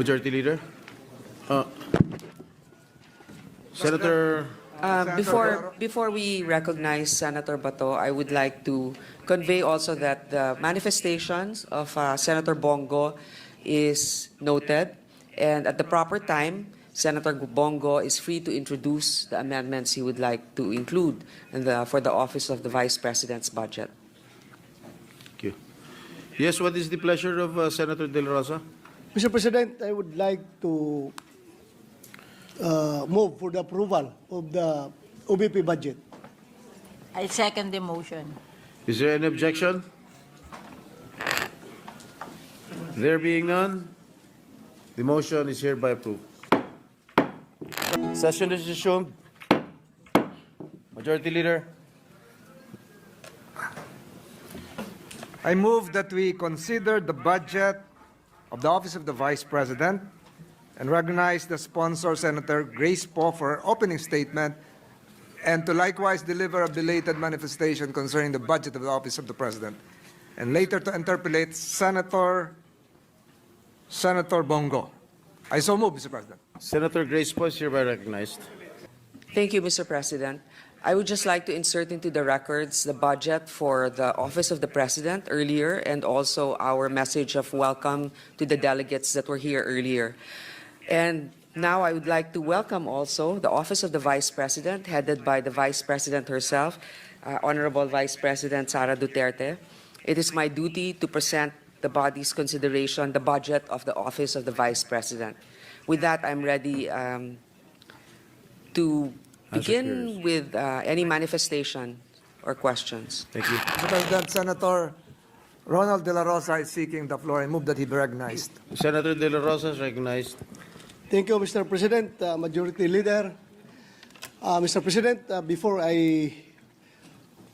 Majority Leader. Senator. Before we recognize Senator Bato, I would like to convey also that the manifestations of Senator Bongo is noted, and at the proper time, Senator Bongo is free to introduce the amendments he would like to include for the office of the Vice President's budget. Thank you. Yes, what is the pleasure of Senator De La Rosa? Mr. President, I would like to move for the approval of the OBP budget. I second the motion. Is there any objection? There being none, the motion is hereby approved. Session is resumed. Majority Leader. I move that we consider the budget of the Office of the Vice President and recognize the sponsor, Senator Grace Poe, for her opening statement, and to likewise deliver a belated manifestation concerning the budget of the Office of the President, and later to interpellate Senator Bongo. I so move, Mr. President. Senator Grace Poe is hereby recognized. Thank you, Mr. President. I would just like to insert into the records the budget for the Office of the President earlier, and also our message of welcome to the delegates that were here earlier. And now I would like to welcome also the Office of the Vice President, headed by the Vice President herself, Honorable Vice President Sara Duterte. It is my duty to present the body's consideration the budget of the Office of the Vice President. With that, I'm ready to begin with any manifestation or questions. Thank you. Mr. President, Senator Ronald De La Rosa is seeking the floor. I move that he be recognized. Senator De La Rosa is recognized. Thank you, Mr. President, Majority Leader. Mr. President, before I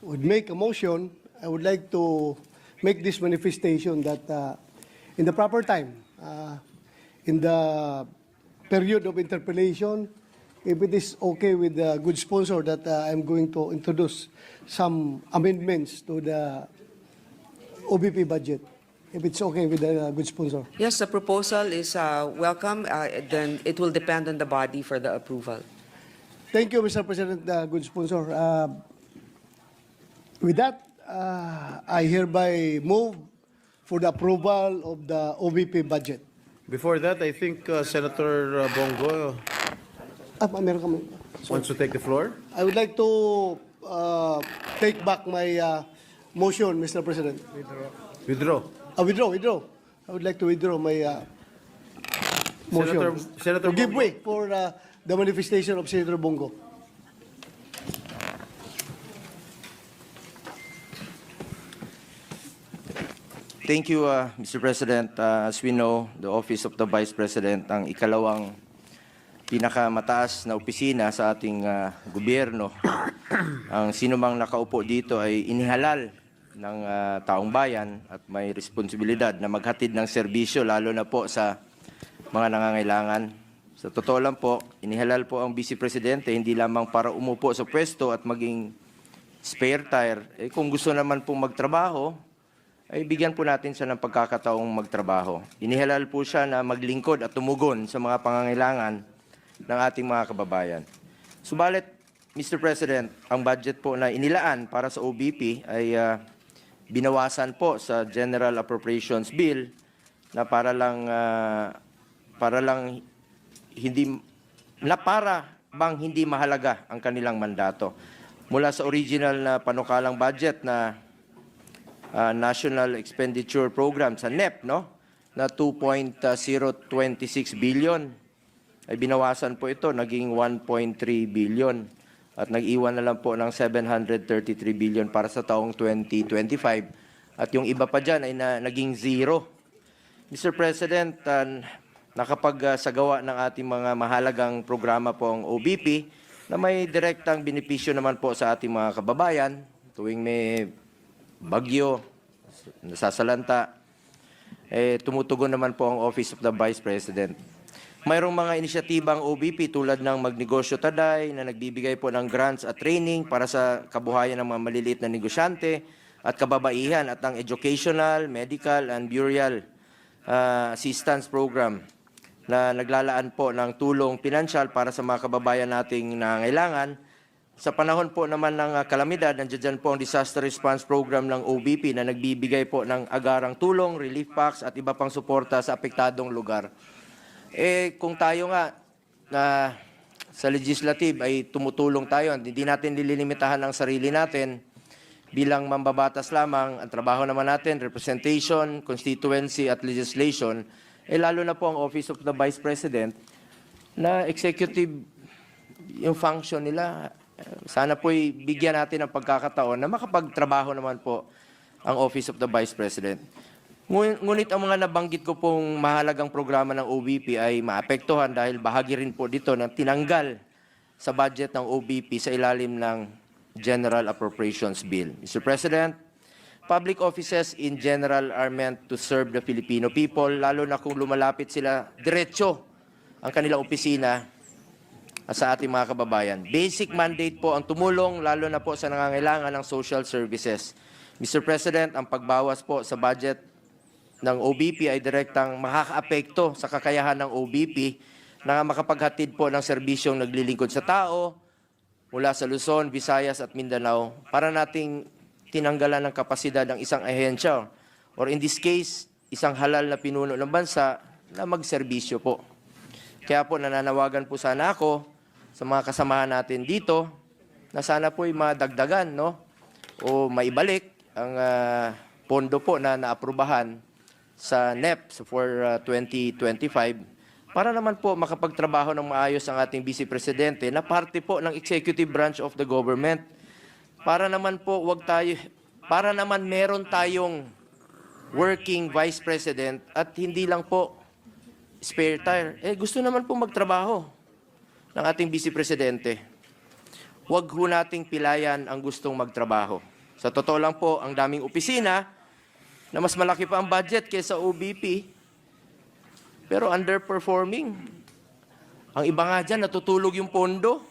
would make a motion, I would like to make this manifestation that in the proper time, in the period of interpellation, if it is okay with the good sponsor, that I'm going to introduce some amendments to the OBP budget, if it's okay with the good sponsor. Yes, the proposal is welcome. Then it will depend on the body for the approval. Thank you, Mr. President, good sponsor. With that, I hereby move for the approval of the OBP budget. Before that, I think Senator Bongo Meron kami. wants to take the floor. I would like to take back my motion, Mr. President. Withdraw. Withdraw. I would like to withdraw my motion. Senator to give Bongo. way for the manifestation of Senator Bongo. Thank you, Mr. President. As we know, the Office of the Vice President ang ikalawang pinakamataas na opisina sa ating gobyerno. Ang sinumang nakaupo dito ay inihalal ng taong bayan at may responsibilidad na maghatid ng serbisyo, lalo na po sa mga nangangailangan. Sa totoo lang po, inihalal po ang Vice Presidente hindi lamang para umupo sa pwesto at maging spare tire. Kung gusto naman pong magtrabaho, ay bigyan po natin siya ng pagkakataong magtrabaho. Inihalal po siya na maglingkod at tumugon sa mga pangangailangan ng ating mga kababayan. Subalit, Mr. President, ang budget po na inilaan para sa OBP ay binawasan po sa General Appropriations Bill na para bang hindi mahalaga ang kanilang mandato. Mula sa original na panukalang budget na National Expenditure Program sa NEP, no, na 2.026 billion, ay binawasan po ito, naging 1.3 billion at nag-iwan na lang po ng 733 billion para sa taong 2025 at yung iba pa dyan ay naging zero. Mr. President, nakapagsagawa ng ating mga mahalagang programa po ang OBP na may direktang benepisyo naman po sa ating mga kababayan tuwing may bagyo, nasasalanta, tumutugon naman po ang Office of the Vice President. Mayroong mga inisyatibang OBP tulad ng Magnegosyo Taday na nagbibigay po ng grants at training para sa kabuhayan ng mga maliliit na negosyante at kababaihan at ang Educational, Medical and Burial Assistance Program na naglalaan po ng tulong pinansyal para sa mga kababayan nating nangangailangan. Sa panahon po naman ng kalamidad, nandiyan dyan po ang Disaster Response Program ng OBP na nagbibigay po ng agarang tulong, relief packs at iba pang suporta sa apektadong lugar. Kung tayo nga na sa legislative ay tumutulong tayo, hindi natin nililimitahan ang sarili natin bilang mambabatas lamang. Ang trabaho naman natin, representation, constituency at legislation, lalo na po ang Office of the Vice President na executive yung function nila. Sana po'y bigyan natin ng pagkakataon na makapagtrabaho naman po ang Office of the Vice President. Ngunit ang mga nabanggit ko pong mahalagang programa ng OBP ay maapektuhan dahil bahagi rin po dito ng tinanggal sa budget ng OBP sa ilalim ng General Appropriations Bill. Mr. President, public offices in general are meant to serve the Filipino people, lalo na kung lumalapit sila diretso ang kanilang opisina sa ating mga kababayan. Basic mandate po ang tumulong, lalo na po sa nangangailangan ng social services. Mr. President, ang pagbawas po sa budget ng OBP ay direktang makakaapekto sa kakayahan ng OBP na makapaghatid po ng serbisyong naglilingkod sa tao mula sa Luzon, Visayas at Mindanao para nating tinanggalan ng kapasidad ng isang ahensya or in this case, isang halal na pinuno ng bansa na magserbisyo po. Kaya po nananawagan po sana ako sa mga kasamahan natin dito na sana po'y madagdagan, no? O maibalik ang pondo po na naaprubahan sa NEP for 2025 para naman po makapagtrabaho ng maayos ang ating Vice Presidente na parte po ng executive branch of the government. Para naman po para naman meron tayong working Vice President at hindi lang po spare tire. Gusto naman po magtrabaho ng ating Vice Presidente. Huwag ho nating pilayan ang gustong magtrabaho. Sa totoo lang po, ang daming opisina na mas malaki pa ang budget kaysa OBP, pero underperforming. Ang iba nga dyan, natutulog yung pondo.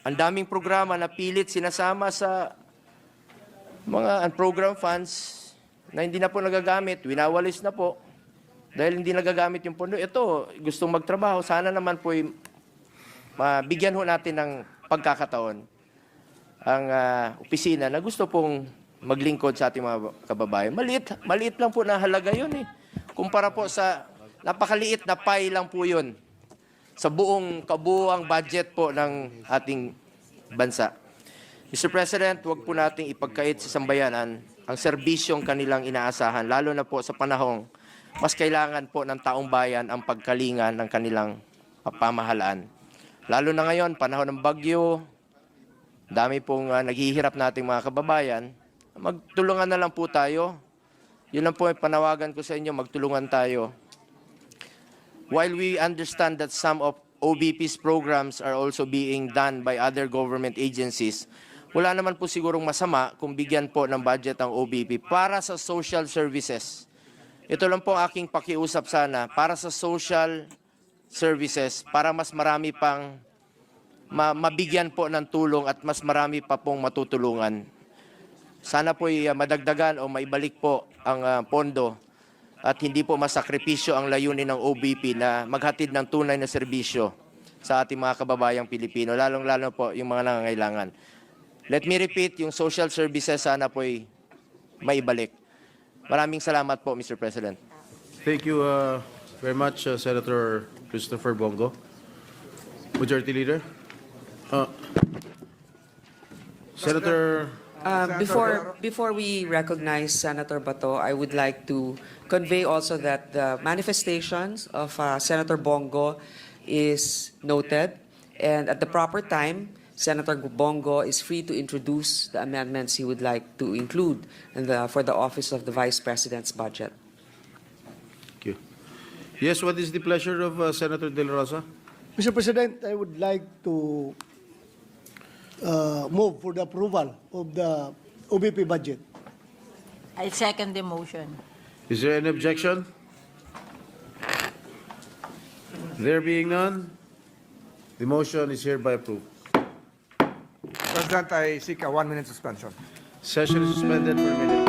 Ang daming programa na pilit sinasama sa mga program funds na hindi na po nagagamit, winawalis na po dahil hindi nagagamit yung pondo. Ito, gustong magtrabaho, sana naman po mabigyan ho natin ng pagkakataon ang opisina na gusto pong maglingkod sa ating mga kababayan. Maliit lang po na halaga yun eh. Kumpara po sa napakaliit na pie lang po yun sa kabuuang budget po ng ating bansa. Mr. President, huwag po nating ipagkait sa sambayanan ang serbisyong kanilang inaasahan, lalo na po sa panahong mas kailangan po ng taong bayan ang pagkalinga ng kanilang pamahalaan. Lalo na ngayon, panahon ng bagyo, dami pong naghihirap nating mga kababayan. Magtulungan na lang po tayo. Yun lang po ang panawagan ko sa inyo, magtulungan tayo. While we understand that some of OBP's programs are also being done by other government agencies, wala naman po sigurong masama kung bigyan po ng budget ang OBP para sa social services. Ito lang po aking pakiusap sana, para sa social services, para mas marami pang mabigyan po ng tulong at mas marami pa pong matutulungan. Sana po'y madagdagan o maibalik po ang pondo at hindi po masakripisyo ang layunin ng OBP na maghatid ng tunay na serbisyo sa ating mga kababayang Pilipino, lalong-lalo po yung mga nangangailangan. Let me repeat, yung social services sana po'y maibalik. Maraming salamat po, Mr. President. Thank you very much, Senator Christopher Bongo. Majority Leader. Senator... Before we recognize Senator Bato, I would like to convey also that the manifestations of Senator Bongo is noted, and at the proper time, Senator Bongo is free to introduce the amendments he would like to include for the Office of the Vice President's budget. Thank you. Yes, what is the pleasure of Senator De La Rosa? Mr. President, I would like to move for the approval of the OBP budget. I second the motion. Is there any objection? There being none, the motion is hereby approved. President, I seek a 1-minute suspension. Session is suspended for a minute.